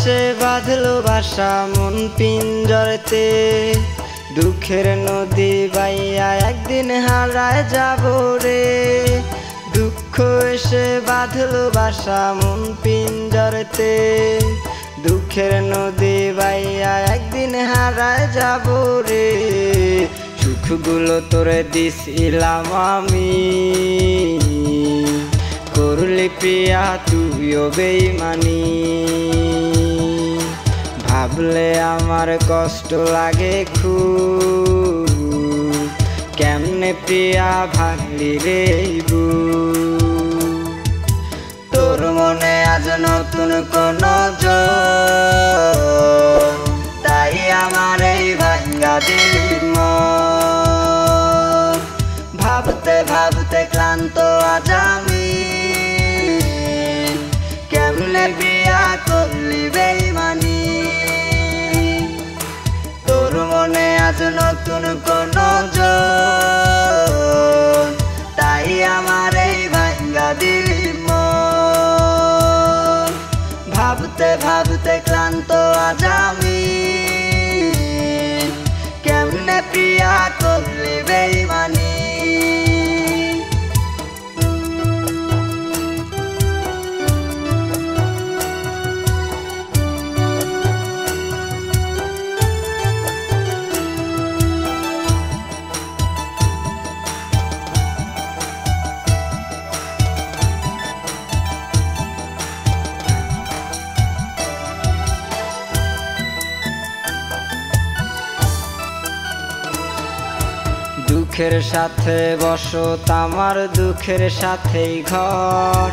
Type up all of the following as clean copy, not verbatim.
এসে বাঁধলো বাসা মন পিঞ্জরতে, দুঃখের নদী বাইয়া একদিন হারায় যাব রে। দুঃখ এসে বাঁধলো বাসা মন পিঞ্জরতে, দুঃখের নদী বাইয়া একদিন হারায় যাব রে। সুখগুলো তোরে দিছিলাম আমি, করলি প্রিয়া তুইও বেইমানি। ভাবলে আমার কষ্ট লাগে খুব, কেমনে প্রিয়া ভাঙলি রে বুক। তোর মনে আজ নতুন কোন জোর, তাই আমার এই ভাঙ্গা দিলি মন। ভাবতে ভাবতে ক্লান্ত আজ আমি, কেমনে বিয়া করলি বেইমানি। তোর মনে আজ নতুন কোন জোর, তাই আমার এই ভাঙ্গা দিলি মন। ভাবতে ভাবতে ক্লান্ত আজ আমি, কেমনে প্রিয়া করলি বেইমানি। দুঃখের সাথে বসত আমার, দুঃখের সাথেই ঘর,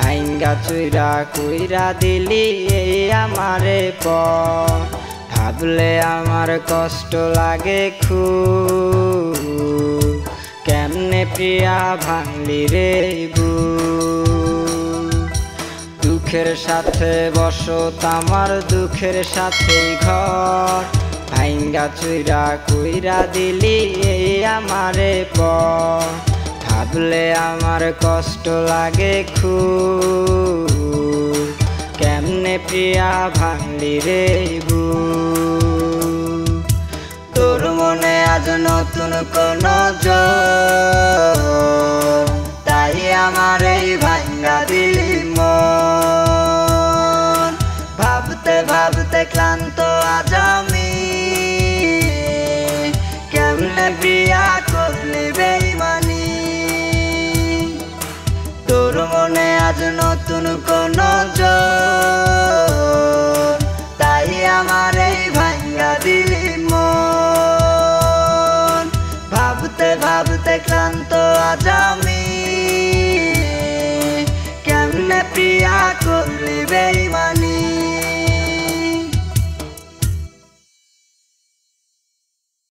ভাঙ্গা চুইরা কইরা দিলি এই আমারে পর। ভাবলে আমার কষ্ট লাগে খুব, কেমনে প্রিয়া ভাঙলি রে বুক। দুঃখের সাথে বসত আমার, দুঃখের সাথেই ঘর, ভাঙ্গা চুইরা কইরা দিলি এই আমারে পর। ভাবলে আমার কষ্ট লাগে খুব, কেমনে প্রিয়া ভাঙলি রে বুক। তোর মনে আজ নতুন কোন জোর, তাই আমার এই ভাঙ্গা দিলি মন। ভাবতে ভাবতে ক্লান্ত আজ আমি, কেমনে বিয়া করলি বেইমানি। তোর মনে আজ নতুন কোন জোর, তাই আমার এই ভাঙ্গা দিলি মন। ভাবতে ভাবতে ক্লান্ত আজ আমি।